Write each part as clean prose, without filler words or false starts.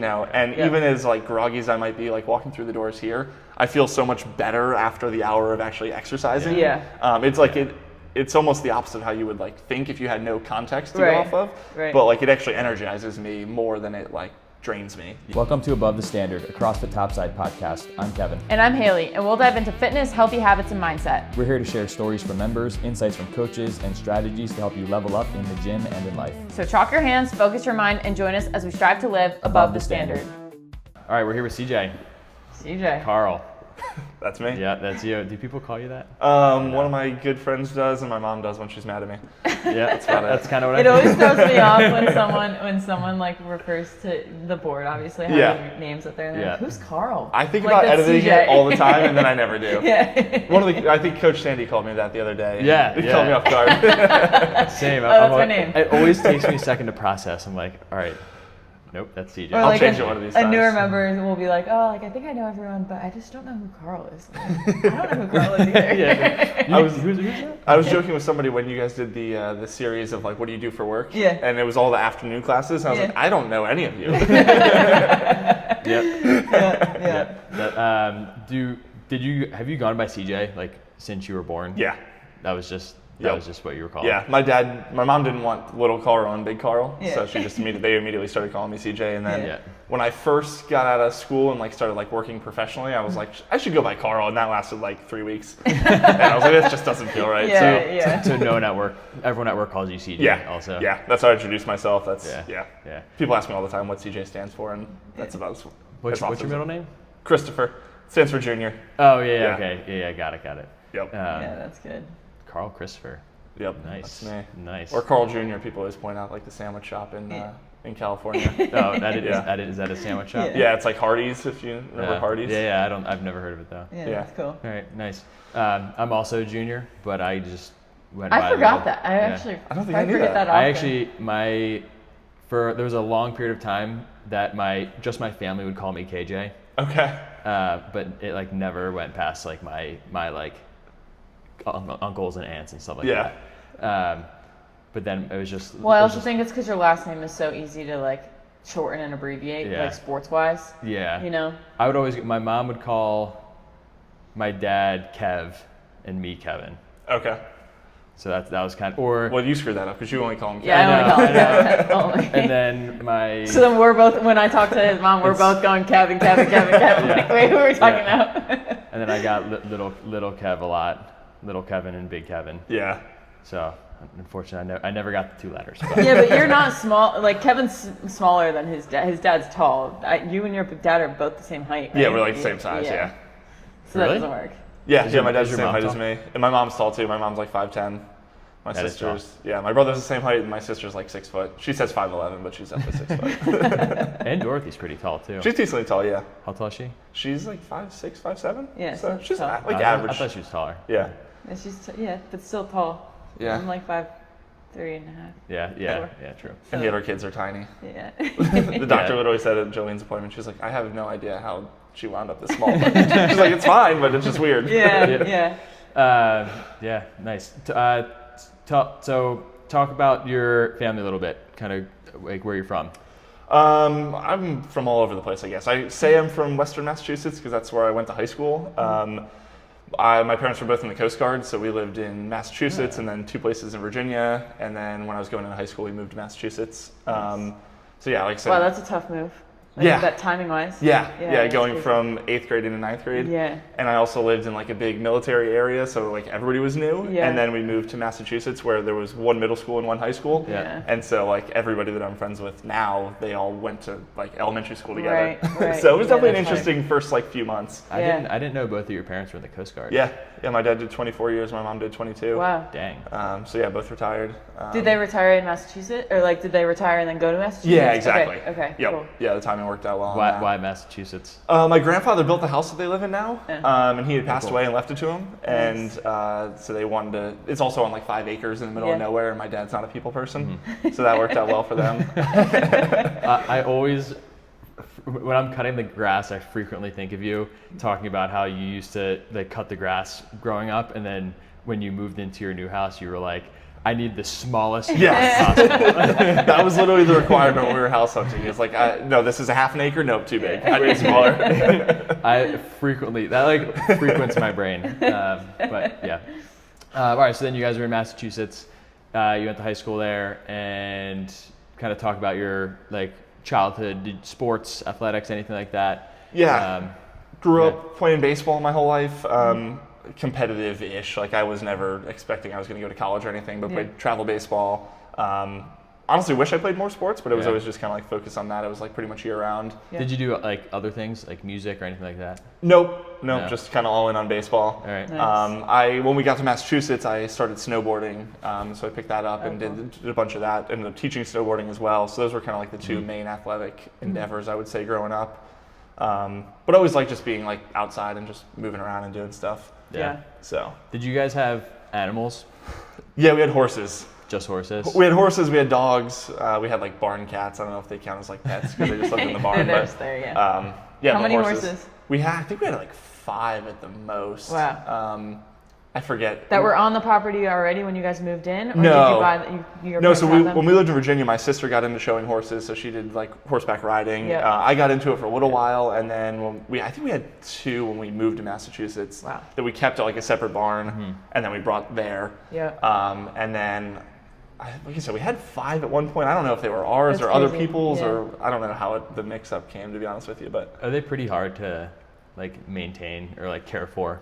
now. And even as like groggy as I might be, like walking through the doors here, I feel so much better after the hour of actually exercising. It's like it's almost the opposite of how you would like think if you had no context to go off of. But like it actually energizes me more than it like drains me. Welcome to Above the Standard, a CrossFit Topside podcast. I'm Kevin. And I'm Haley, and we'll dive into fitness, healthy habits, and mindset. We're here to share stories from members, insights from coaches, and strategies to help you level up in the gym and in life. So chalk your hands, focus your mind, and join us as we strive to live above the standard. All right, we're here with CJ. CJ. Carl. That's me. Yeah, that's you. Do people call you that? One of my good friends does, and my mom does when she's mad at me. Yeah, that's about it. That's kind of what it always throws me off when someone like refers to the board, obviously having names up there. And like, who's Carl? I think like, about editing CJ. it all the time, and then I never do. I think Coach Sandy called me that the other day. He called me off guard. Same. That's my name. It always takes me a second to process. I'm like, all right. Nope, that's CJ. Or I'll change it one of these times. A newer member will be like, oh, like I think I know everyone, but I just don't know who Carl is. Like, I don't know who Carl is either. Who's that? I was joking with somebody when you guys did the series of like, what do you do for work? Yeah. And it was all the afternoon classes. And I was like, I don't know any of you. Have you gone by CJ like since you were born? Yeah. That was just what you were called. Yeah, my mom didn't want little Carl and big Carl, so she just immediately started calling me CJ. And then when I first got out of school and like started like working professionally, I was like, I should go by Carl, and that lasted like 3 weeks. And I was like, this just doesn't feel right. So no network, everyone at work calls you CJ. Yeah. Also. Yeah, that's how I introduce myself. That's People ask me all the time what CJ stands for, and that's about as What's your middle name? Christopher. Stands for Junior. Oh yeah. Okay. Yeah. Got it. Yep. That's good. Carl Christopher. Yep. Nice. That's me. Nice. Or Carl Jr. People always point out like the sandwich shop in California. Oh, is that a sandwich shop? Yeah, it's like Hardee's, if you remember Hardee's. Yeah. I've never heard of it though. Yeah, that's cool. All right, nice. I'm also Junior, but I just went by forgot that. I don't think I knew that. I actually there was a long period of time that my family would call me KJ. Okay. But it like never went past like my like uncles and aunts and stuff like that. But then it was just. Well, I also think it's because your last name is so easy to like shorten and abbreviate, like sports wise. Yeah. You know. I would always. My mom would call my dad Kev and me Kevin. Okay. So that was kind of Well, you screwed that up because you only call him Kevin. Yeah, I only call him Kevin. And then So then we're both. When I talk to his mom, we're both going Kevin. Like, wait, who are we talking about? And then I got little Kev a lot. Little Kevin and Big Kevin. Yeah. So unfortunately, I never got the 2 letters. But you're not small. Like Kevin's smaller than his dad. His dad's tall. You and your dad are both the same height. Right? Yeah, we're like the same size. Yeah. So that doesn't work. Yeah, my dad's the same height as me, and my mom's tall too. My mom's like 5'10". My sister's my brother's the same height, and my sister's like 6 foot. She says 5'11", but she's definitely 6 foot. And Dorothy's pretty tall too. She's decently tall, yeah. How tall is she? She's like 5'6", 5'7". Yeah, so she's tall. like average. I thought she was taller. Yeah. And she's but still tall. Yeah. I'm like 5'3.5". Yeah, true. And the other kids are tiny. Yeah. The doctor literally said at Jolene's appointment, she was like, I have no idea how she wound up this small. She's like, it's fine, but it's just weird. Yeah. Nice. So talk about your family a little bit, kind of like where you're from. I'm from all over the place, I guess. I say I'm from Western Massachusetts because that's where I went to high school. My parents were both in the Coast Guard, so we lived in Massachusetts and then 2 places in Virginia. And then when I was going into high school, we moved to Massachusetts. Like I said. Wow, that's a tough move. Like that timing wise. Yeah, going from 8th grade into 9th grade. Yeah. And I also lived in like a big military area, so like everybody was new. Yeah. And then we moved to Massachusetts where there was 1 middle school and 1 high school. Yeah. And so like everybody that I'm friends with now, they all went to like elementary school together. Right. So it was definitely an interesting first like few months. I didn't know both of your parents were in the Coast Guard. Yeah, my dad did 24 years, my mom did 22. Wow. Dang. Both retired. Did they retire in Massachusetts, or like did they retire and then go to Massachusetts? Yeah, exactly. Okay. Yep. Cool. Yeah, the timing worked out well. Why Massachusetts? My grandfather built the house that they live in now, and he had passed away and left it to him. And so they wanted to. It's also on like 5 acres in the middle of nowhere, and my dad's not a people person, so that worked out well for them. I always, when I'm cutting the grass, I frequently think of you talking about how you used to like cut the grass growing up, and then when you moved into your new house, you were like, I need the smallest Yes. possible. That was literally the requirement when we were house hunting. It's like, no, this is a half an acre. Nope, too big. I need smaller. That frequents my brain. But yeah. All right, so then you guys are in Massachusetts. You went to high school there, and kind of talk about your like childhood sports, athletics, anything like that. Yeah. Grew up playing baseball my whole life. Competitive-ish. Like I was never expecting I was going to go to college or anything, but played travel baseball. Honestly, wish I played more sports, but it was always just kind of like focused on that. It was like pretty much year round. Yeah. Did you do like other things like music or anything like that? Nope, just kind of all in on baseball. All right. Nice. When we got to Massachusetts, I started snowboarding, so I picked that up and did a bunch of that. Ended up teaching snowboarding as well. So those were kind of like the two main athletic endeavors I would say growing up. But always like just being like outside and just moving around and doing stuff. Yeah. So. Did you guys have animals? Yeah, we had horses. Just horses? We had horses, we had dogs, we had like barn cats. I don't know if they count as like pets because they just lived in the barn. They're just there, yeah. How many horses? I think we had like 5 at the most. Wow. I forget. That were on the property already when you guys moved in? Or No. did you buy them? No, so when we lived in Virginia, my sister got into showing horses, so she did like horseback riding. Yep. I got into it for a little while, and then I think we had 2 when we moved to Massachusetts. Wow. That we kept at like a separate barn, and then we brought there. Yeah. And then, like I said, we had 5 at one point. I don't know if they were ours That's or other crazy. people's, Yeah. or I don't know how the mix-up came, to be honest with you. But Are they pretty hard to like maintain or like care for?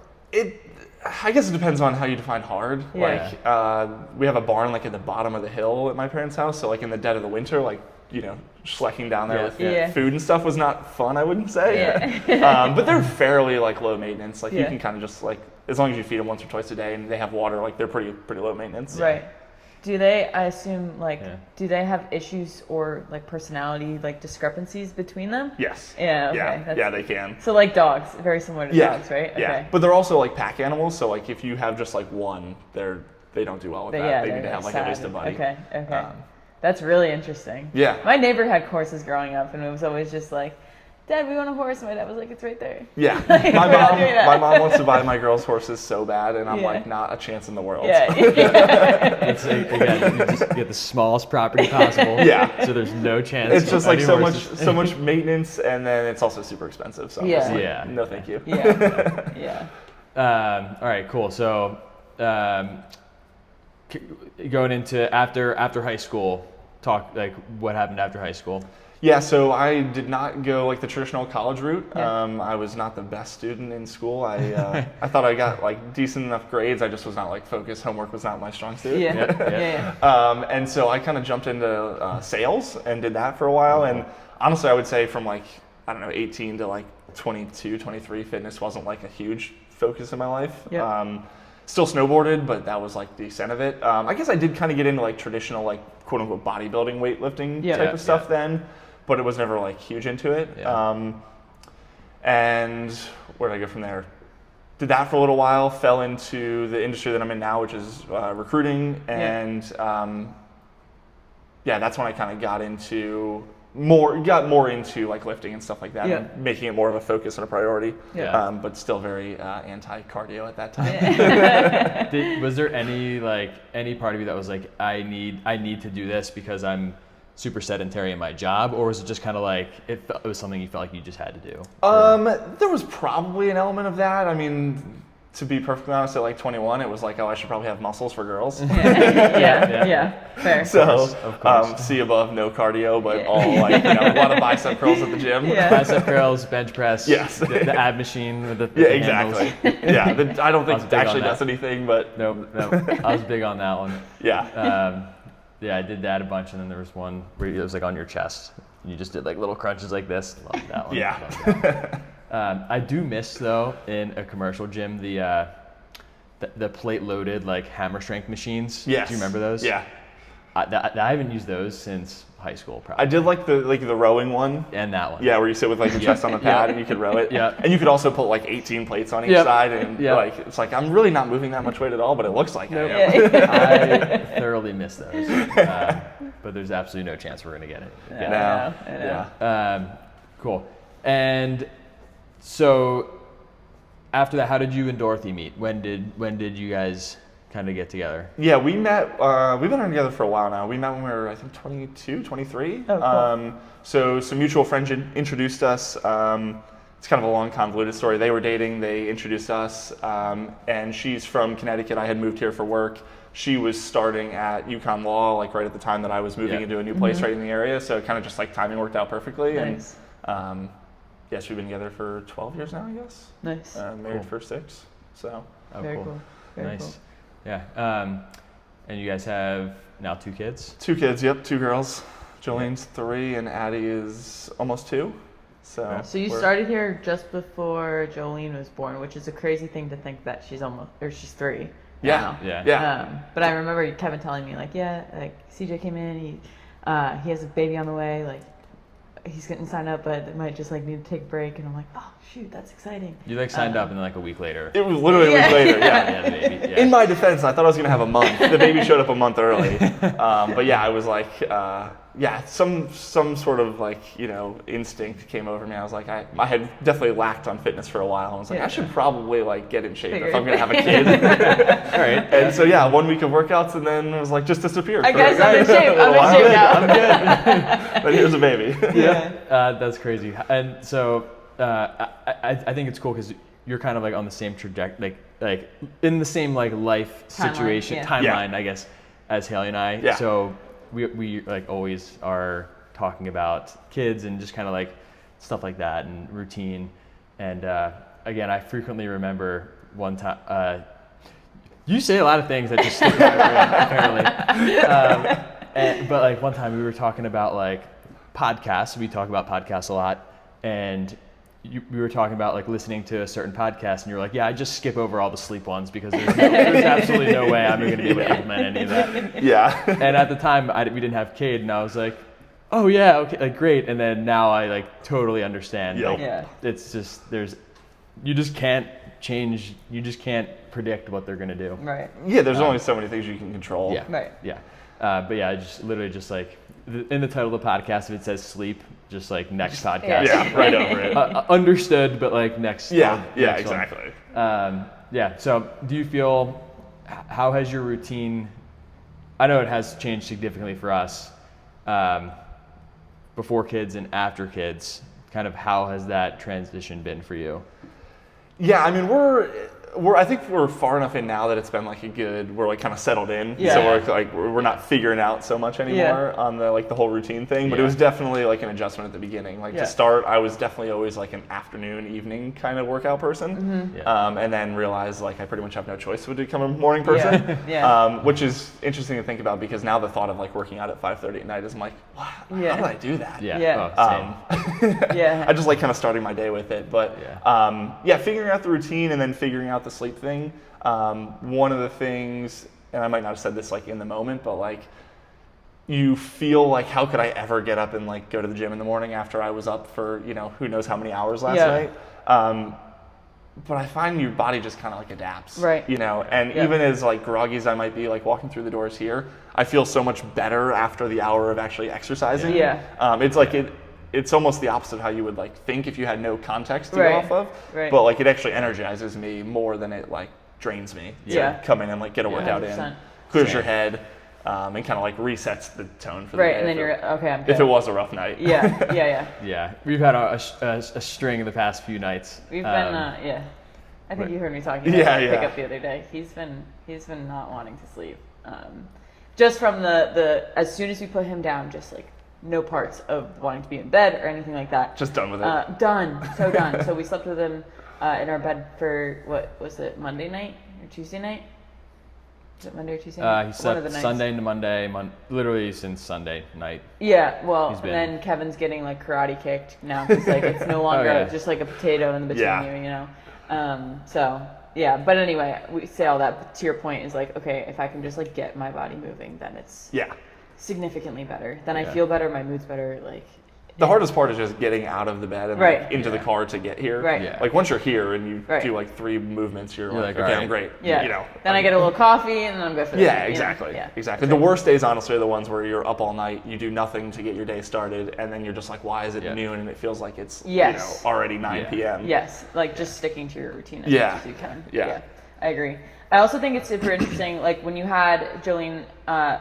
I guess it depends on how you define hard. Yeah. Like, we have a barn like at the bottom of the hill at my parents' house, so like in the dead of the winter, like, schlecking down there with food and stuff was not fun, I wouldn't say. Yeah. But they're fairly like low maintenance. Like you Yeah. can kind of just like, as long as you feed them once or twice a day and they have water, like they're pretty low maintenance. Right. Do they, I assume, like, Yeah. do they have issues or, like, personality, like, discrepancies between them? Yes. Yeah, okay. Yeah, they can. So, like dogs, very similar to dogs, right? Yeah. Okay. But they're also like pack animals, so like if you have just like one, they don't do well with that. Yeah, They they're need to have like sad. at least a buddy. Okay. That's really interesting. Yeah. My neighbor had horses growing up, and it was always just like, Dad, we want a horse. And my dad was like, it's right there. Yeah. Like, we're not doing that. My mom wants to buy my girls horses so bad, and I'm Yeah. like, not a chance in the world. Yeah. It's again, you just get the smallest property possible. Yeah. So there's no chance. It's just like any so horses. much maintenance, and then it's also super expensive. So I'm Yeah. just like, Yeah. no, thank you. Yeah. All right, cool. So going into after high school, talk like what happened after high school. Yeah, so I did not go like the traditional college route. Yeah. I was not the best student in school. I thought I got like decent enough grades. I just was not like focused. Homework was not my strong suit. Yeah. And so I kind of jumped into sales and did that for a while. And honestly, I would say from like, I don't know, 18 to like 22, 23, fitness wasn't like a huge focus in my life. Yeah. Still snowboarded, but that was like the extent of it. I guess I did kind of get into like traditional like quote unquote bodybuilding, weightlifting type of stuff then, but it was never like huge into it. Yeah. And where did I go from there? Did that for a little while, fell into the industry that I'm in now, which is recruiting. And that's when I kind of got more into like lifting and stuff like that, and making it more of a focus and a priority. But still very anti-cardio at that time. Was there any part of you that was like, I need to do this because I'm super sedentary in my job, or was it just kind of like it was something you felt like you just had to do? There was probably an element of that. I mean, to be perfectly honest, at like 21, it was like, oh, I should probably have muscles for girls. Fair. So, Of course. see above, no cardio, but all like, a lot of bicep curls at the gym. Bicep curls, bench press, Yes. the ab machine with the exactly. handles. I don't think it actually on that. does anything, but No, I was big on that one. yeah. I did that a bunch, and then there was one where it was like on your chest. You just did like little crunches like this. Love that one. Yeah. Love that one. I do miss though in a commercial gym the plate loaded like hammer strength machines. Yes. Do you remember those? Yeah. I haven't used those since high school probably. I did like the rowing one. And that one. Yeah, where you sit with like your chest on the pad and you could row it. Yeah. And you could also put like 18 plates on each side, and like it's like I'm really not moving that much weight at all, but it looks like I am. I thoroughly miss those. But there's absolutely no chance we're gonna get it. I know. Cool. And so after that, how did you and Dorothy meet? When did you guys kind of get together? Yeah, we met, we've been together for a while now. We met when we were, I think, 22, 23. Oh, cool. So some mutual friends introduced us. It's kind of a long, convoluted story. They were dating, they introduced us, and she's from Connecticut. I had moved here for work. She was starting at UConn Law, like right at the time that I was moving into a new place right in the area. So kind of just like timing worked out perfectly. Nice. And yes, we've been together for 12 years now, I guess. Nice. Married for 6. So. Oh, Very cool. Very nice. cool. Yeah. And you guys have now 2 kids? 2 kids, yep, 2 girls. Jolene's 3 and Addie is almost 2. So you started here just before Jolene was born, which is a crazy thing to think that she's 3. Yeah, now. yeah. But I remember Kevin telling me like CJ came in, he has a baby on the way, like he's getting signed up, but it might just like need to take a break, and I'm like, oh shoot, that's exciting. You like signed up and then like a week later. It was literally a week later, Yeah, the baby. Yeah. In my defense, I thought I was gonna have a month. The baby showed up a month early, but yeah, I was like, some sort of like instinct came over me. I was like, I had definitely lacked on fitness for a while. I was like, I should probably like get in shape if I'm gonna have a kid. All right. And so yeah, 1 week of workouts, and then it was like just disappeared. I guess I'm in shape. I'm in shape now. I'm good. Then here's a baby. Yeah. That's crazy. And so I think it's cool because you're kind of like on the same trajectory, like in the same like life situation timeline, I guess, as Haley and I. Yeah. So we like always are talking about kids and just kind of like stuff like that and routine. And again, I frequently remember one time. You say a lot of things that just stick in my brain, apparently. But like one time we were talking about like podcasts. We talk about podcasts a lot, and we were talking about like listening to a certain podcast, and you're like, yeah, I just skip over all the sleep ones because there's absolutely no way I'm going to be able to implement any of that. Yeah. And at the time, we didn't have Cade, and I was like, oh yeah, okay, like great. And then now I like totally understand. Yep. Like, it's just you just can't change. You just can't predict what they're going to do. Right. Yeah, there's only so many things you can control. Yeah. Right. Yeah. But yeah, I just literally just like in the title of the podcast, if it says sleep, just like next podcast. Yeah, right over it. Understood, but like next. Yeah, next exactly. one. Yeah. So do you feel, how has your routine, I know it has changed significantly for us, before kids and after kids, kind of how has that transition been for you? Yeah, I mean, I think we're far enough in now that it's been like we're like kind of settled in. Yeah. So we're not figuring out so much anymore on the whole routine thing. But it was definitely like an adjustment at the beginning. Like to start, I was definitely always like an afternoon, evening kind of workout person. Mm-hmm. Yeah. And then realized like I pretty much have no choice but to become a morning person. Yeah. Which is interesting to think about because now the thought of like working out at 5:30 at night is I'm like, wow, how did I do that? Yeah. Yeah. Oh, same. Yeah. I just like kind of starting my day with it, but figuring out the routine and then figuring out the sleep thing. One of the things, and I might not have said this like in the moment, but like you feel like how could I ever get up and like go to the gym in the morning after I was up for who knows how many hours last night. But I find your body just kind of like adapts, right? And even as like groggy as I might be, like walking through the doors here, I feel so much better after the hour of actually exercising. It's like it's almost the opposite of how you would like think if you had no context to go off of. Right. But like it actually energizes me more than it like drains me. To come in and like get a workout 100%. In, clears your head, and kind of like resets the tone for the day. Right, and then you're okay. I'm good. If it was a rough night. Yeah. We've had a string of the past few nights. We've been I think you heard me talking about pickup the other day. He's been not wanting to sleep. Just from the as soon as we put him down, just like no parts of wanting to be in bed or anything like that. Just done with it. So done. So we slept with him in our bed for, what was it, Monday night or Tuesday night? Is it Monday or Tuesday night? He slept Sunday to Monday, literally since Sunday night. Yeah, well, and then Kevin's getting like karate kicked now. It's like it's no longer just like a potato in between you, So, yeah, but anyway, we say all that, but to your point is like, okay, if I can just like get my body moving, then it's significantly better. Then I feel better, my mood's better, like. The hardest part is just getting out of the bed and like, into the car to get here. Right. Yeah. Like once you're here and you do like 3 movements, you're like, okay, I'm great. Yeah. Then I get a little coffee and then I'm good for the day. Exactly. Exactly. The worst days, honestly, are the ones where you're up all night, you do nothing to get your day started, and then you're just like, why is it noon? And it feels like it's already 9 p.m. Yes. Like just sticking to your routine as much as you can. Yeah. I agree. I also think it's super interesting, like when you had Jolene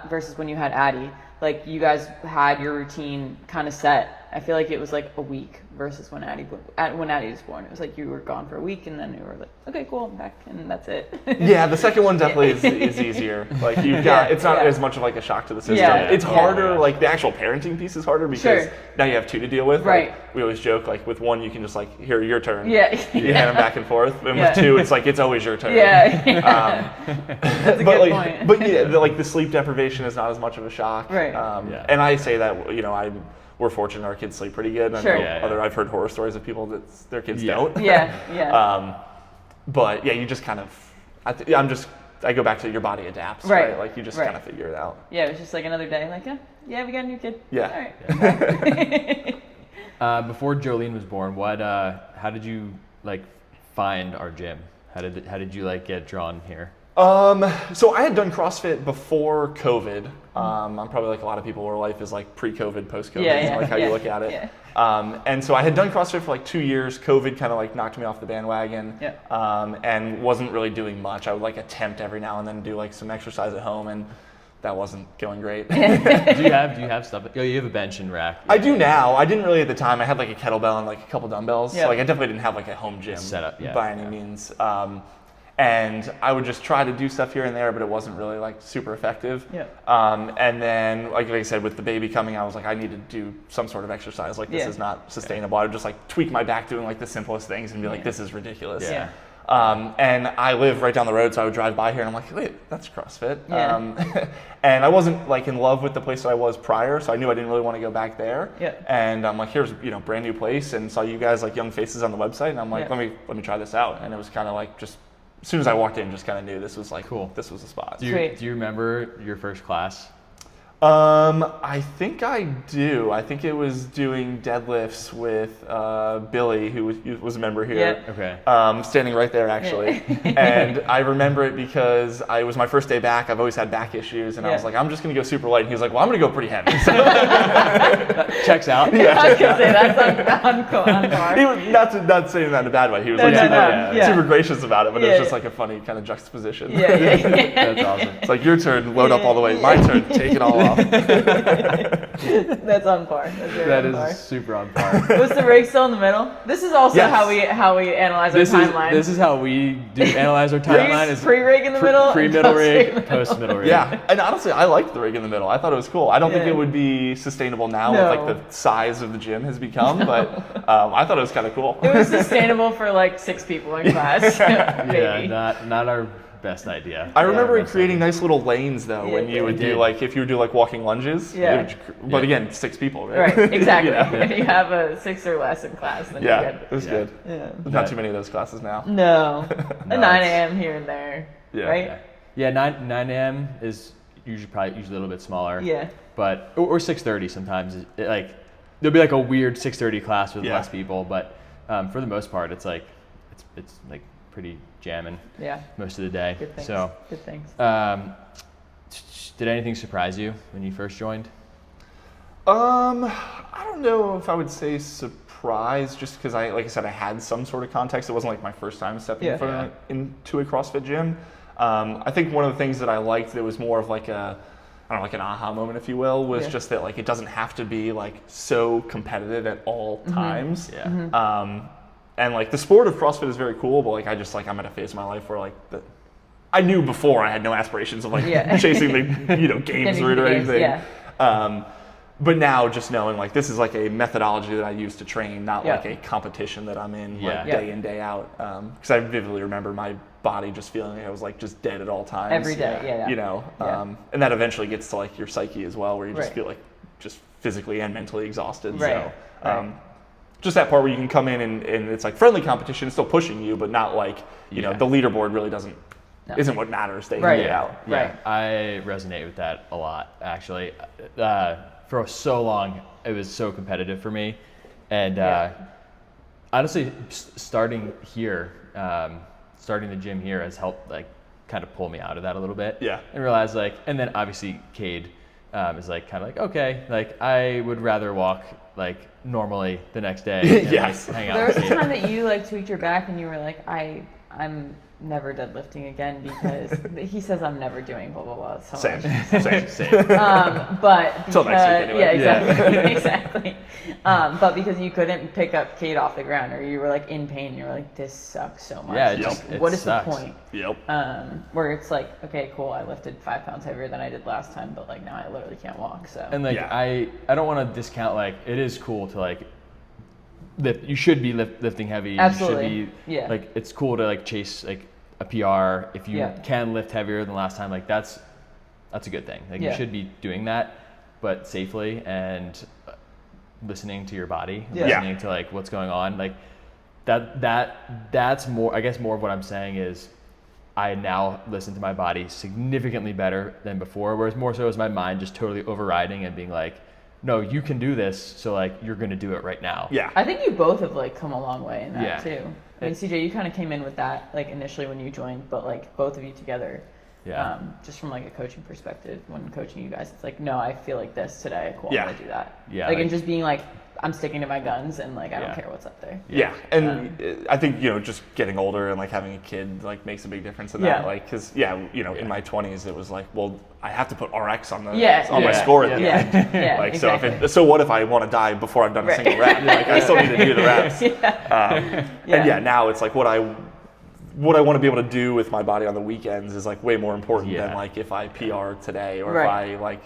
versus when you had Addie, like you guys had your routine kind of set. I feel like it was like a week versus when Addie was born. It was like you were gone for a week and then you were like, okay, cool, I'm back, and that's it. Yeah, the second one definitely is easier. Like you've got, it's not as much of like a shock to the system. Yeah. It's harder, like the actual parenting piece is harder because now you have two to deal with. Right. Like, we always joke, like with one you can just like, here, your turn. Yeah. You hand them back and forth. And with two, it's like, it's always your turn. Yeah. That's a good point. But yeah, the sleep deprivation is not as much of a shock. Right. And I say that, we're fortunate our kids sleep pretty good. I've heard horror stories of people that their kids don't. Yeah. But yeah, you just kind of, I go back to your body adapts, right? Like you just kind of figure it out. Yeah, it was just like another day, like, yeah, we got a new kid. Yeah. All right. Before Jolene was born, how did you like find our gym? How did you like get drawn here? So I had done CrossFit before COVID. I'm probably like a lot of people where life is like pre-COVID, post-COVID, like how you look at it. Yeah. And so I had done CrossFit for like 2 years. COVID kind of like knocked me off the bandwagon. And wasn't really doing much. I would like attempt every now and then do like some exercise at home, and that wasn't going great. Do you have stuff? Oh, you have a bench and rack. I do now. I didn't really at the time. I had like a kettlebell and like a couple dumbbells. So like I definitely didn't have like a home gym setup by any means. And I would just try to do stuff here and there, but it wasn't really like super effective. And then, like I said, with the baby coming, I was like, I need to do some sort of exercise. Like this is not sustainable. I would just like tweak my back doing like the simplest things and be like, this is ridiculous. And I live right down the road, so I would drive by here and I'm like, wait, that's CrossFit. And I wasn't like in love with the place that I was prior, so I knew I didn't really want to go back there. And I'm like, here's brand new place, and saw you guys like young faces on the website, and I'm like, let me try this out. And it was kind of like just. As soon as I walked in, just kind of knew this was like cool. This was the spot. Do you remember your first class? I think I do. I think it was doing deadlifts with Billy, who was a member here. Okay. Standing right there, actually. And I remember it because it was my first day back. I've always had back issues, and I was like, I'm just going to go super light. And he was like, well, I'm going to go pretty heavy. So checks out. I was going to say, that's on par. He was not saying that in a bad way. He was super gracious about it, but it was just like a funny kind of juxtaposition. That's awesome. It's like, your turn, load up all the way. My turn, take it all off. That's on par. That is super on par. Was the rig still in the middle? This is also how we analyze our timeline. This is how we analyze our timeline. Is pre-rig in the middle, pre-middle rig, post-middle rig. Yeah, and honestly, I liked the rig in the middle. I thought it was cool. I don't think it would be sustainable now with like the size of the gym has become, but I thought it was kind of cool. It was sustainable for like 6 people in class. Yeah, not our best idea. I remember creating nice little lanes though when you would do like if you would do like walking lunges. But again, 6 people, right? Right, exactly. If you have a 6 or less in class, then you're good. It was good. Not too many of those classes now. No. A 9 a.m. here and there. Right? Yeah, 9 a.m. is usually a little bit smaller. Yeah. But or 6:30 sometimes. Like there'll be like a weird 6:30 class with less people, but for the most part, it's like it's like pretty jamming. Most of the day. Good things. Good things. Did anything surprise you when you first joined? I don't know if I would say surprise, just because like I said, I had some sort of context. It wasn't like my first time stepping into a CrossFit gym. I think one of the things that I liked that was more of like an aha moment, if you will, was just that like it doesn't have to be like so competitive at all times. And like the sport of CrossFit is very cool, but like I'm at a phase of my life where like I knew before I had no aspirations of like chasing the games route or anything. But now just knowing like this is like a methodology that I use to train, not like a competition that I'm in like day in, day out. Because I vividly remember my body just feeling like I was like just dead at all times. Every day, and that eventually gets to like your psyche as well, where you just feel like just physically and mentally exhausted. So just that part where you can come in and it's like friendly competition, it's still pushing you, but not like, the leaderboard really isn't what matters day in, day out. I resonate with that a lot, actually. For so long, it was so competitive for me. And honestly, starting the gym here has helped like kind of pull me out of that a little bit. And realize like, and then obviously Cade is like kind of like, okay, like I would rather walk like normally the next day and like, hang out. There was a time that you like tweaked your back and you were like, I'm never deadlifting again because he says I'm never doing blah blah blah. So Same. But Till next week anyway. yeah, exactly, exactly. But because you couldn't pick up Kate off the ground, or you were like in pain, you were like, this sucks so much. Yeah, Like, what is sucks. the point? Yep. Where it's like, okay, cool, I lifted 5 pounds heavier than I did last time, but like now I literally can't walk. So And like I don't want to discount, like it is cool to like lift. You should be lifting heavy. Absolutely. You should be like, it's cool to like chase like a PR if you can lift heavier than last time. Like that's a good thing. Like you should be doing that, but safely and listening to your body, listening to like what's going on. Like that's more. I guess more of what I'm saying is I now listen to my body significantly better than before. Whereas more so is my mind just totally overriding and being like, no, you can do this, so like you're gonna do it right now. Yeah. I think you both have like come a long way in that Yeah. too. I mean, CJ, you kind of came in with that like initially when you joined, but like both of you together, just from like a coaching perspective, when coaching you guys, it's like, no, I feel like this today. Cool, I'm gonna do that. Yeah. Like, and just being like, I'm sticking to my guns and like I don't care what's up there. Yeah, and I think just getting older and like having a kid like makes a big difference in that. Like, because in my 20s it was like, well, I have to put RX on my score at the end. Like, exactly. So what if I want to die before I've done a single rep? Like, I still need to do the reps. And now it's like what I want to be able to do with my body on the weekends is like way more important than like if I PR today or if I like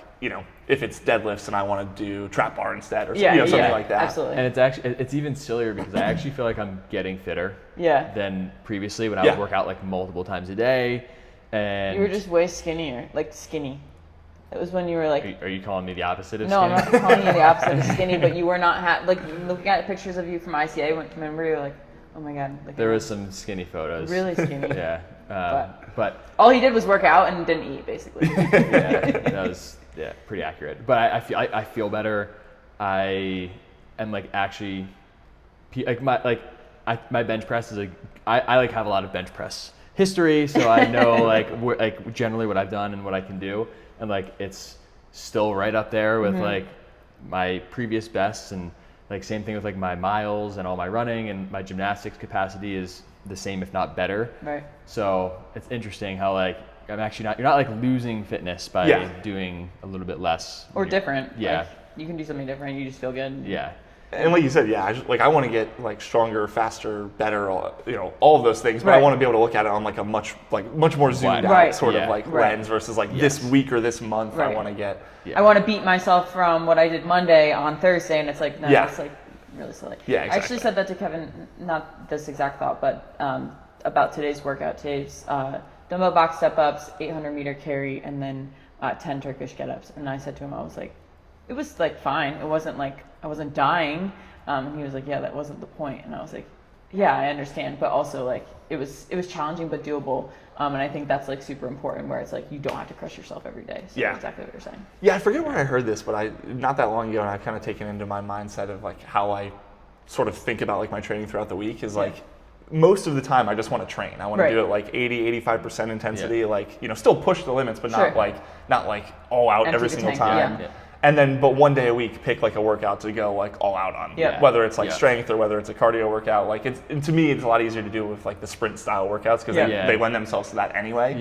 if it's deadlifts and I want to do trap bar instead or something like that. Absolutely. And it's even sillier because I actually feel like I'm getting fitter than previously when I would work out like multiple times a day. And you were just way skinnier, like skinny. It was when you were like. Are you calling me the opposite of no, skinny? I'm not calling you the opposite of skinny, but you were not like looking at pictures of you from ICA. Remember, you were like, oh my god. Like, there was some skinny photos. Really skinny. But all he did was work out and didn't eat, basically. That was pretty accurate. But I feel better. I am like actually like my bench press is I like have a lot of bench press history, so I know like generally what I've done and what I can do, and like it's still right up there with like my previous bests, and like same thing with like my miles and all my running, and my gymnastics capacity is the same if not better. Right. So it's interesting how like I'm actually you're not like losing fitness by doing a little bit less or different. Yeah. Like, you can do something different. You just feel good. Yeah. And like you said, I want to get like stronger, faster, better, all of those things. But I want to be able to look at it on like a much more zoomed out sort of like lens versus like this week or this month. I want to get. I want to beat myself from what I did Monday on Thursday, and it's like no, it's like really silly. Yeah, exactly. I actually said that to Kevin, not this exact thought, but about today's workout. Today's dumbbell box step ups, 800 meter carry, and then 10 Turkish get ups. And I said to him, I was like, it was like fine. It wasn't like I wasn't dying. And he was like, yeah, that wasn't the point. And I was like, yeah, I understand, but also like it was challenging but doable. And I think that's like super important, where it's like you don't have to crush yourself every day. So exactly what you're saying. Yeah, I forget where I heard this, but not that long ago, and I've kind of taken into my mindset of like how I sort of think about like my training throughout the week is like most of the time I just want to train. I want to do it like 80-85% intensity, like still push the limits, but not like all out every single time. And then, but one day a week, pick like a workout to go like all out on. Whether it's like strength or whether it's a cardio workout. Like and to me, it's a lot easier to do with like the sprint style workouts because they lend themselves to that anyway.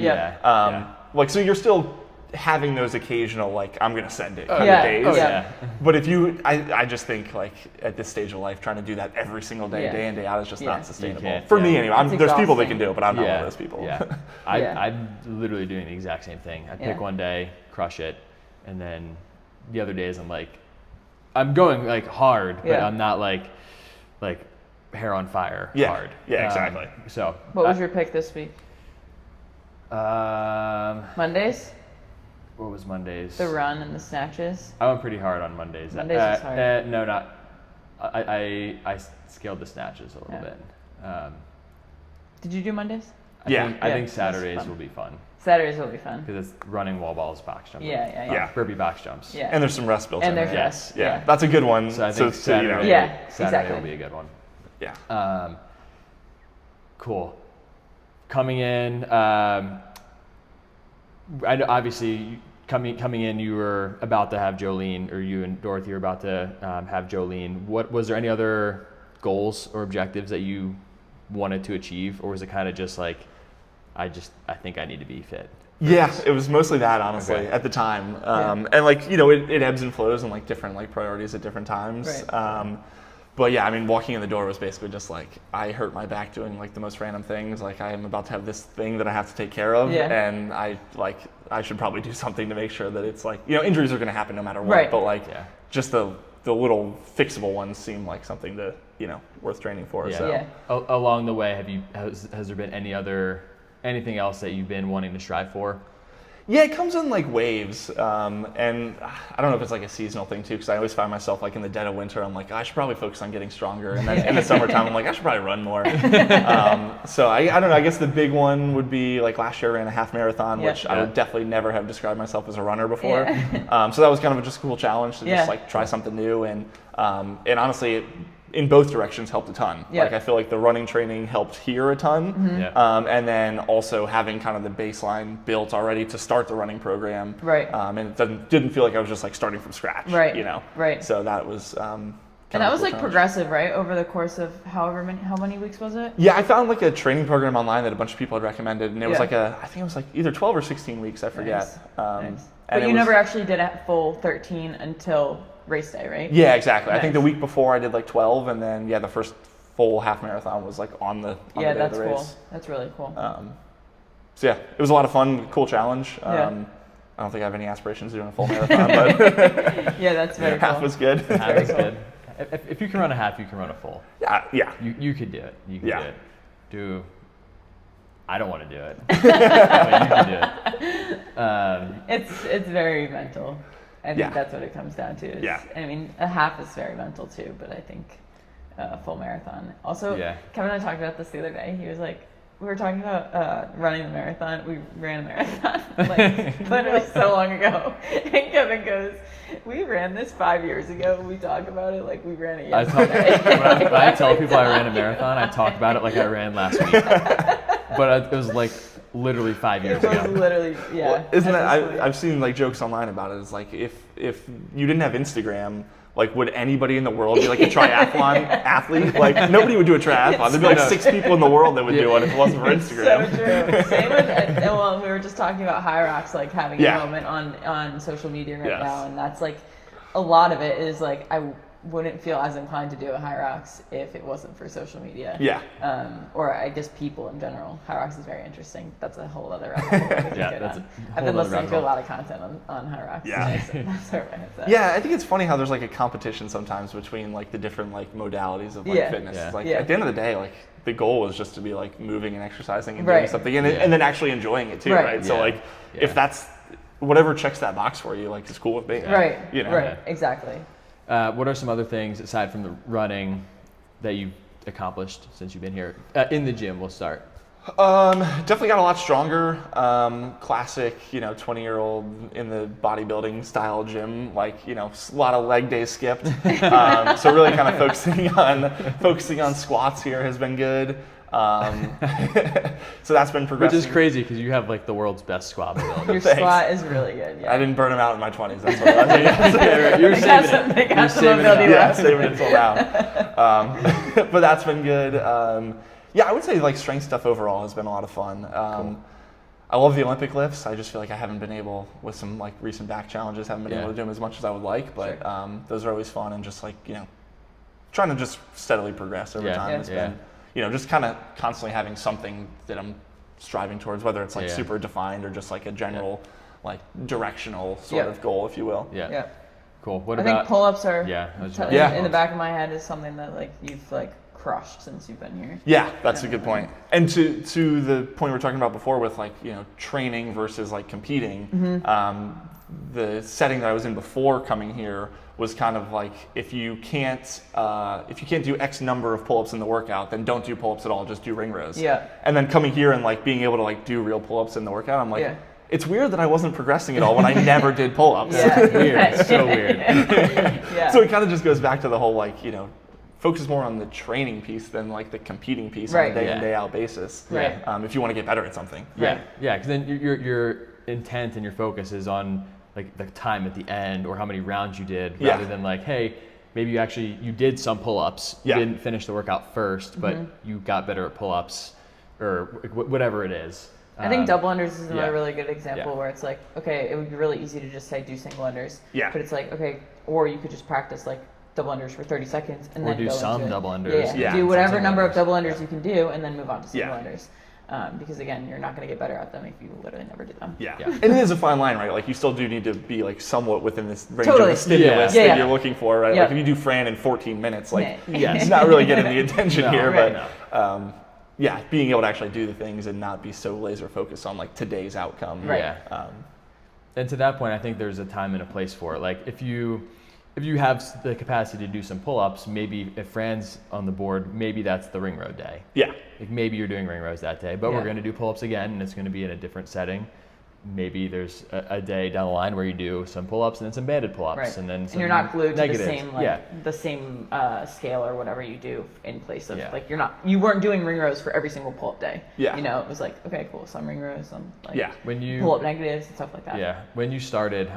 Like so, you're still having those occasional like I'm gonna send it kind of days. But if I just think like at this stage of life, trying to do that every single day, day in day out, is just not sustainable for me anyway. There's people that can do it, but I'm not one of those people. I'm literally doing the exact same thing. I pick one day, crush it, and then the other days I'm going like hard, but I'm not like hair on fire hard. Yeah, exactly. So what was your pick this week? Mondays? What was Mondays? The run and the snatches. I went pretty hard on Mondays. Mondays is hard. No, not. I scaled the snatches a little bit. Did you do Mondays? I think Saturdays will be fun. Saturdays will be fun. Because it's running wall balls, box jumping. Burpee box jumps. Yeah. And there's some rest built in there. Rest. Yeah, that's a good one. So I think Saturday will be a good one. Yeah. Cool. Coming in, I know obviously coming in, you were about to have Jolene, or you and Dorothy were about to have Jolene. What was there any other goals or objectives that you wanted to achieve, or was it kind of just like I think I need to be fit? Yeah, it was mostly that, honestly, Okay. at the time. And like, you know, it ebbs and flows and like different like priorities at different times. Right. But yeah, I mean, walking in the door was basically just like, I hurt my back doing like the most random things. Like I am about to have this thing that I have to take care of. Yeah. And I should probably do something to make sure that it's like, you know, injuries are going to happen no matter what. Right. But like just the little fixable ones seem like something to, you know, worth training for. Yeah. So. Yeah. Along the way, has there been anything else that you've been wanting to strive for? Yeah, it comes in like waves, and I don't know if it's like a seasonal thing too, because I always find myself like in the dead of winter, I'm like, I should probably focus on getting stronger, and then in the summertime, I'm like, I should probably run more. So I don't know, I guess the big one would be like last year I ran a half marathon, which I would definitely never have described myself as a runner before. So that was kind of just a cool challenge to just like try something new, and honestly, in both directions helped a ton. Like I feel like the running training helped here a ton, and then also having kind of the baseline built already to start the running program. Right. And it didn't feel like I was just like starting from scratch. Right. You know. Right. So that was. And that was like progressive, right? Over the course of how many weeks was it? Yeah, I found like a training program online that a bunch of people had recommended, and it was like I think it was like either 12 or 16 weeks, I forget. Nice. But you never actually did a full 13 until race day, right? Yeah, exactly. Nice. I think the week before I did like 12, and then the first full half marathon was like on the day of the race. Cool. That's really cool. So yeah, it was a lot of fun, cool challenge. I don't think I have any aspirations of doing a full marathon, but yeah, that's very cool. half was good. Half is good. If you can run a half, you can run a full. Yeah. You could do it. You can do it. I don't want to do it. But you can do it. It's very mental. I think that's what it comes down to. I mean, a half is very mental too, but I think a full marathon. Also, Kevin and I talked about this the other day. He was like, we were talking about running the marathon. We ran a marathon like literally so long ago. And Kevin goes, we ran this 5 years ago. We talk about it like we ran it yesterday. When I tell people I ran a marathon, I talk about it like I ran last week. But it was like literally 5 years ago. It was literally, Well, isn't that, I've seen like jokes online about it. It's like if you didn't have Instagram, like would anybody in the world be like a triathlon athlete? Like nobody would do a triathlon. There'd be like 6 people in the world that would do it if it wasn't for Instagram. So true. Same with, we were just talking about High Rocks like having a moment on social media right now, and that's like a lot of it is like I wouldn't feel as inclined to do a High Rocks if it wasn't for social media. Or I guess people in general. High Rocks is very interesting. That's a whole other I've been listening to a lot of content on High Rocks. That's all right. So. Yeah, I think it's funny how there's like a competition sometimes between like the different like modalities of like fitness. It's like at the end of the day, like the goal is just to be like moving and exercising and doing something and then actually enjoying it too, right? So like if that's whatever checks that box for you, like it's cool with me. Right. You know? Right. Exactly. What are some other things aside from the running that you've accomplished since you've been here? In the gym, we'll start. Definitely got a lot stronger. Classic, 20-year-old in the bodybuilding style gym, like, a lot of leg days skipped. So really kind of focusing on squats here has been good. So that's been progressing. Which is crazy because you have like the world's best squat ability. Your squat is really good. Yeah. I didn't burn them out in my 20s. That's what I was. You're saving it. They got some ability left. Saving it until now. But that's been good. I would say like strength stuff overall has been a lot of fun. Cool. I love the Olympic lifts. I just feel like I haven't been able, with some like recent back challenges, haven't been able to do them as much as I would like. But those are always fun, and just like trying to just steadily progress over time has been. Just kind of constantly having something that I'm striving towards, whether it's like super defined or just like a general, like directional sort of goal, if you will. Yeah. Cool. What I about? think pull-ups are. In the back of my head is something that like you've like crushed since you've been here. Yeah, that's a good point. And to the point we were talking about before with like training versus like competing, the setting that I was in before coming here was kind of like if you can't do X number of pull-ups in the workout, then don't do pull-ups at all, just do ring rows. Yeah. And then coming here and like being able to like do real pull-ups in the workout, I'm like, it's weird that I wasn't progressing at all when I never did pull-ups. Weird. So weird. So it kind of just goes back to the whole like, focus more on the training piece than like the competing piece on a day in, day out basis. Right. If you want to get better at something. Yeah, because then your intent and your focus is on like the time at the end or how many rounds you did, rather than like, hey, maybe you did some pull-ups, you didn't finish the workout first, but you got better at pull-ups or whatever it is. I think double unders is another yeah. really good example where it's like, okay, it would be really easy to just say do single unders. Yeah. But it's like, okay, or you could just practice like double unders for 30 seconds and or then do go some into double unders. Yeah. and Do whatever some number of single double unders you can do and then move on to single Yeah. unders. Because again, you're not going to get better at them if you literally never do them. Yeah. Yeah. And it is a fine line, right? Like you still do need to be like somewhat within this range Totally. of the stimulus Yeah. that Yeah. you're looking for, right? Yep. Like if you do Fran in 14 minutes, like Yeah. it's not really getting the attention No, here, right. but yeah, being able to actually do the things and not be so laser focused on like today's outcome. Right. Yeah. And to that point, I think there's a time and a place for it. Like if you have the capacity to do some pull-ups, maybe if Fran's on the board, maybe that's the ring row day. Yeah. Like maybe you're doing ring rows that day, but Yeah. we're going to do pull-ups again, and it's going to be in a different setting. Maybe there's a day down the line where you do some pull-ups and then some banded pull-ups, Right. and then some And you're not glued negatives. to the same yeah. the same scale or whatever you do in place of Yeah. like you weren't doing ring rows for every single pull up day. Yeah. You know, it was like, okay, cool, some ring rows, some like Yeah. When you pull up negatives and stuff like that. Yeah. When you started,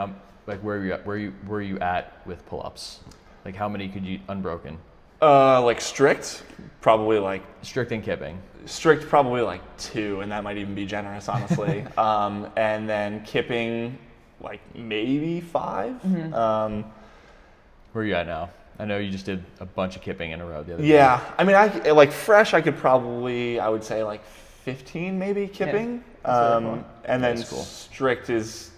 where were you at with pull-ups? Like how many could you unbroken? Like strict, probably like Strict and kipping. strict, probably like 2, and that might even be generous, honestly. And then kipping, like maybe 5. Mm-hmm. Where are you at now? I know you just did a bunch of kipping in a row the other day. Yeah, I mean, I like fresh. I could probably, I would say like 15 maybe kipping. That's really cool. And then That's cool. strict is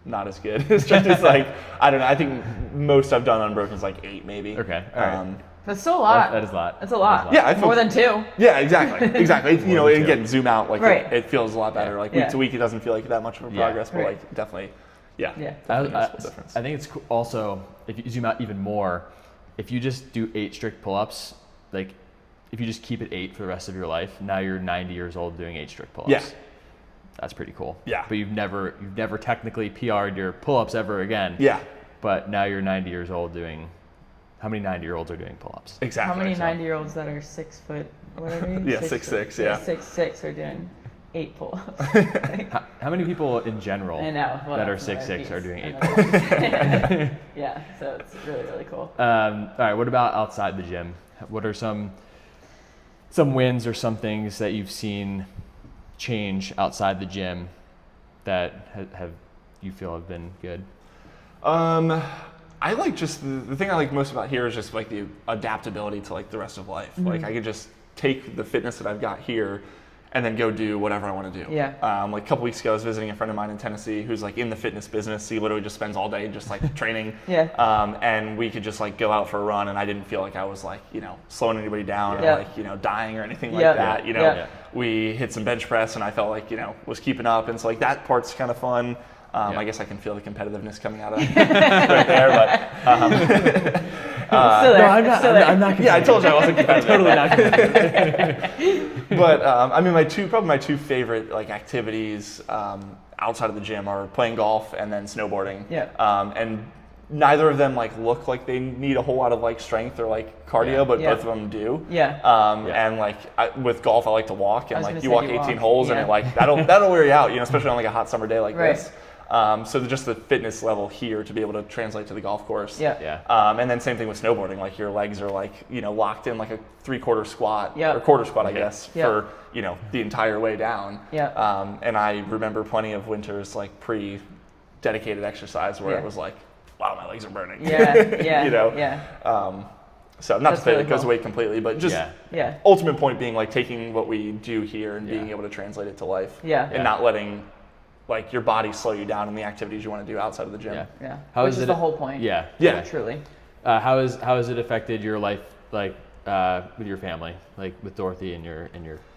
not as good. Strict is like, I don't know. I think most I've done unbroken is like 8 maybe. Okay. All right. That's still a lot. That is a lot. That's a lot. Yeah, I feel- More than 2. Yeah, exactly, exactly. You know, than and 2. again, zoom out, like Right. it feels a lot better. Like Yeah. week to week, it doesn't feel like that much of a Yeah. progress, but Right. like definitely, yeah. Yeah. Definitely noticeable difference. I think it's also, if you zoom out even more, if you just do 8 strict pull-ups, like if you just keep it 8 for the rest of your life, now you're 90 years old doing 8 strict pull-ups. Yeah. That's pretty cool. Yeah. But you've never technically PR'd your pull-ups ever again. Yeah, But now you're 90 years old doing, how many 90-year-olds are doing pull-ups? exactly. How many So- 90-year-olds that are 6 foot, whatever? Yeah, 6'6", yeah. 6'6" are doing 8 pull ups. How many people in general I know. Well, that are that's another 6'6" piece. are doing 8 Another pull-ups? piece. Yeah, so it's really, really cool. All right, what about outside the gym? What are some wins or some things that you've seen change outside the gym that have you feel have been good? I like just the thing I like most about here is just like the adaptability to like the rest of life. Mm-hmm. Like I could just take the fitness that I've got here and then go do whatever I want to do. Yeah. Like a couple weeks ago, I was visiting a friend of mine in Tennessee who's like in the fitness business. He literally just spends all day just like training. Yeah. And we could just like go out for a run, and I didn't feel like I was like, you know, slowing anybody down Yeah. or like, you know, dying or anything like Yeah. that. You know, Yeah. we hit some bench press, and I felt like, you know, was keeping up, and so like that part's kind of fun. Yeah. I guess I can feel the competitiveness coming out of right there, but Still there. I'm not. Still there. I'm not. yeah, I told you I wasn't competitive. Totally not. Competitive. But I mean, probably my 2 favorite like activities outside of the gym are playing golf and then snowboarding. Yeah. And neither of them like look like they need a whole lot of like strength or like cardio, Yeah. but Yeah. both of them do. Yeah. Yeah. And like with golf, I like to walk, I and was like gonna you say walk you 18 walk, holes, and yeah. it like that'll wear you out, you know, especially on like a hot summer day like Right. this. So just the fitness level here to be able to translate to the golf course. Yeah. Yeah. And then same thing with snowboarding. Like your legs are like, you know, locked in like a 3/4 squat Yep. or quarter squat, I Yeah. guess, Yep. for, you know, the entire way down. Yeah. And I remember plenty of winters like pre-dedicated exercise where Yeah. it was like, wow, my legs are burning. Yeah. Yeah. You know? Yeah. So not That's to say really it goes cool. away completely, but just Yeah. Yeah. ultimate point being like taking what we do here and being Yeah. able to translate it to life. Yeah. And Yeah. not letting like your body slow you down in the activities you want to do outside of the gym. Yeah. Yeah. How Which is is it- the whole point. Yeah. Yeah. Truly. How has it affected your life, like with your family, like with Dorothy and your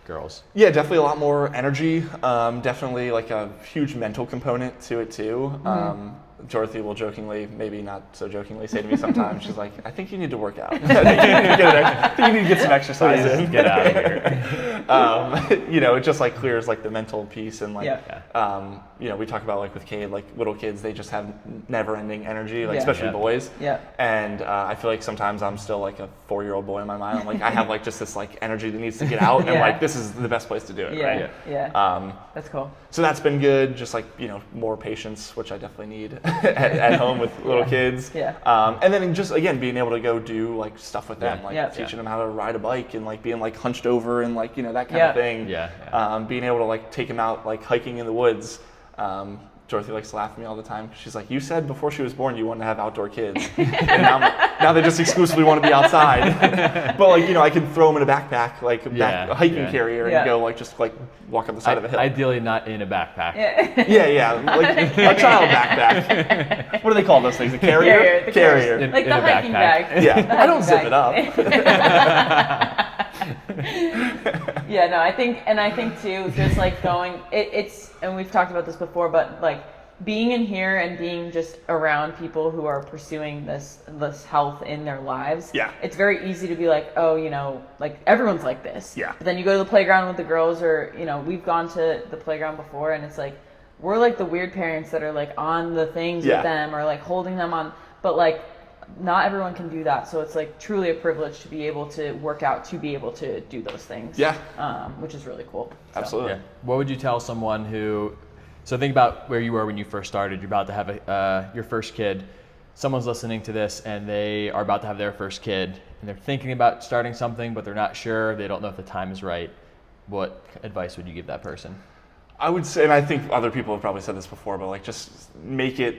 girls? Yeah, definitely a lot more energy. Definitely like a huge mental component to it too. Dorothy will jokingly, maybe not so jokingly, say to me sometimes, she's like, I think you need to work out. I think you need to get some exercise in. Get out of here. You know, it just like clears like the mental piece, and like, Yeah. you know, we talk about like with Cade, like little kids, they just have never ending energy, like Yeah. especially Yeah. boys. Yeah. And I feel like sometimes I'm still like a 4-year-old boy in my mind. I'm like, I have like just this like energy that needs to get out, and Yeah. like this is the best place to do it, Yeah. right? Yeah. That's cool. So that's been good. Just like, you know, more patience, which I definitely need at home with little Yeah. kids. Yeah. And then just again being able to go do like stuff with them, Yeah. like Yeah. teaching them how to ride a bike and like being like hunched over and like, you know, that kind of thing. Yeah. Being able to like take him out like hiking in the woods. Dorothy likes to laugh at me all the time. She's like, you said before she was born you wanted to have outdoor kids. And now they just exclusively want to be outside. But like, I can throw them in a backpack, like a hiking carrier, and go like just like walk up the side of a hill. Ideally not in a backpack. Yeah, like a child backpack. What do they call those things? A carrier? Carrier. Like the hiking bag. Yeah, I don't zip it up. Yeah, no, I think too, just like going, it's, and we've talked about this before, but like being in here and being just around people who are pursuing this health in their lives. Yeah. It's very easy to be like, oh, like everyone's like this. Yeah. But then you go to the playground with the girls, or, we've gone to the playground before, and it's like, we're like the weird parents that are like on the things with them, or like holding them on, but like, not everyone can do that, so it's like truly a privilege to be able to work out, to be able to do those things. Yeah. Which is really cool. Absolutely. Yeah. What would you tell someone who? So think about where you were when you first started. You're about to have your first kid. Someone's listening to this and they are about to have their first kid, and they're thinking about starting something, but they're not sure. They don't know if the time is right. What advice would you give that person? I would say, and I think other people have probably said this before, but like just make it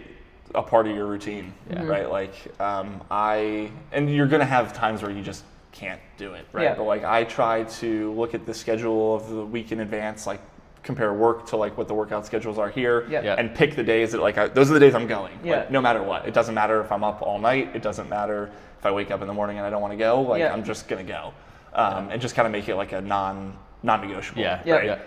a part of your routine, right? Like, and you're gonna have times where you just can't do it, right? Yeah. But like, I try to look at the schedule of the week in advance, like compare work to like what the workout schedules are here, and pick the days that like those are the days I'm going. Like, no matter what, it doesn't matter if I'm up all night. It doesn't matter if I wake up in the morning and I don't want to go. Like, I'm just gonna go, and just kind of make it like a non-negotiable. Right?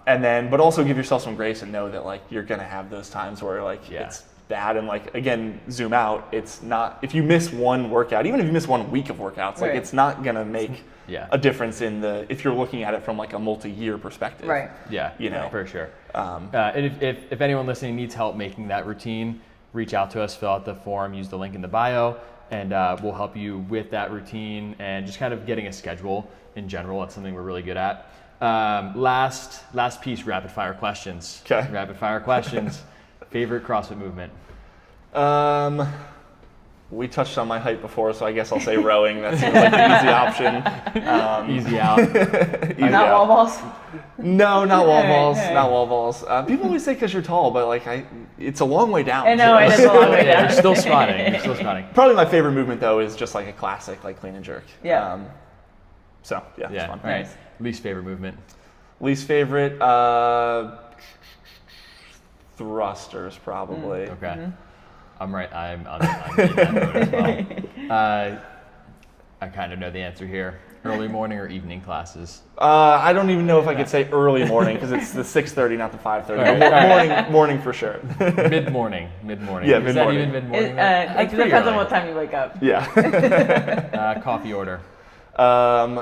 And then, but also give yourself some grace and know that like you're gonna have those times where like it's bad, and like again, zoom out. It's not, if you miss one workout, even if you miss 1 week of workouts, like it's not gonna make a difference if you're looking at it from like a multi-year perspective. Right. Yeah. For sure. And if anyone listening needs help making that routine, reach out to us, fill out the form, use the link in the bio, and we'll help you with that routine and just kind of getting a schedule in general. That's something we're really good at. Last piece, rapid fire questions. Okay. Rapid fire questions. Favorite CrossFit movement? We touched on my height before, so I guess I'll say rowing. That seems like the easy option. Easy out. Not wall balls? No, not wall balls. Not wall balls. People always say because you're tall, but like it's a long way down. I know, it is a long way down. You're still squatting. Probably my favorite movement though is just like a classic, like clean and jerk. Yeah. So yeah, it's fun. All right. Least favorite movement? Least favorite, thrusters probably. Okay. Mm-hmm. I'm right. I'm in that mode as well. I kind of know the answer here. Early morning or evening classes? I don't even know if I could say early morning because it's the 6:30, not the 5:30. Morning for sure. Mid-morning. Yeah, Is mid-morning. that even mid-morning? It depends on what time you wake up. Yeah. Coffee order?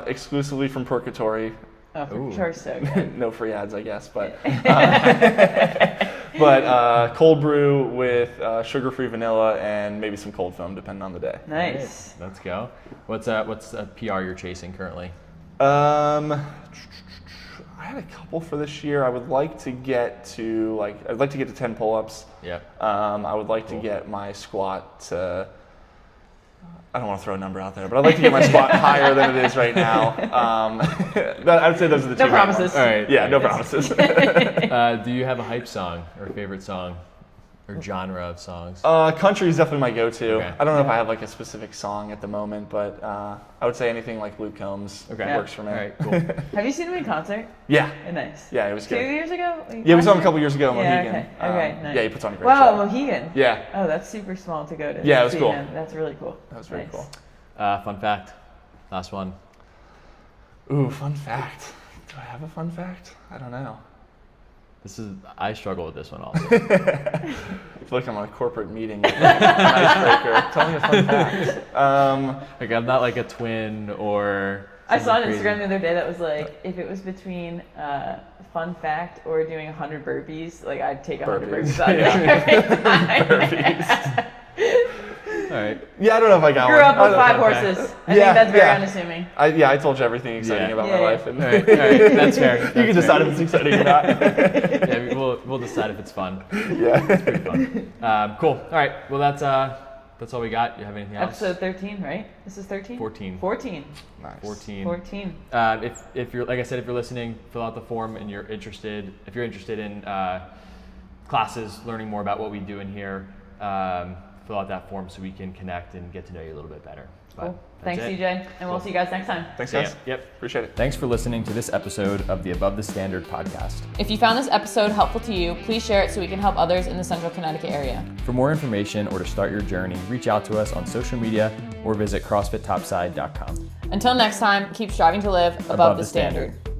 Exclusively from Purgatory. Oh, for sure, so good. No free ads, I guess, but cold brew with sugar-free vanilla and maybe some cold foam, depending on the day. Nice. Let's go. What's a PR you're chasing currently? I had a couple for this year. I would like to get to I'd like to get to 10 pull-ups. Yep. I would like to get my squat to, I don't want to throw a number out there, but I'd like to get my squat higher than it is right now. I would say those are the two. No promises. All right. Yeah, no promises. Do you have a hype song or favorite song or genre of songs? Country is definitely my go-to. Okay. I don't know if I have like a specific song at the moment, but I would say anything like Luke Combs works for me. All right, cool. Have you seen him in concert? Yeah. Nice. Yeah, it was good. 2 years ago? Yeah, we saw him a couple years ago in Yeah, Mohegan. okay, nice. Yeah, he puts on a great Wow, show. Mohegan. Yeah. Oh, that's super small to go to. Yeah, it was see cool. him. That's really cool. That was very cool. Fun fact. Last one. Ooh, fun fact. Do I have a fun fact? I don't know. I struggle with this one also. I feel like I'm on a corporate meeting with an icebreaker. Tell me a fun fact. I'm not like a twin or. I saw on crazy. Instagram the other day that was like, if it was between fun fact or doing 100 burpees, like I'd take 100 burpees out every time. Burpees. All right. Yeah, I don't know if I got Grew one. up with 5 horses. I think that's very unassuming. I told you everything exciting about my life. And All right. That's fair. You can decide if it's exciting or not. Yeah, we'll decide if it's fun. Yeah. It's pretty fun. Cool. All right. Well, that's that's all we got. You have anything else? Episode 13, right? This is 13? 14. 14. Nice. 14. If you're, like I said, if you're listening, fill out the form and you're interested. If you're interested in classes, learning more about what we do in here, fill out that form so we can connect and get to know you a little bit better. Cool. Thanks, CJ, and we'll see you guys next time. Thanks, guys. Yep. Appreciate it. Thanks for listening to this episode of the Above the Standard podcast. If you found this episode helpful to you, please share it so we can help others in the Central Connecticut area. For more information or to start your journey, reach out to us on social media or visit CrossFitTopside.com. Until next time, keep striving to live above the standard.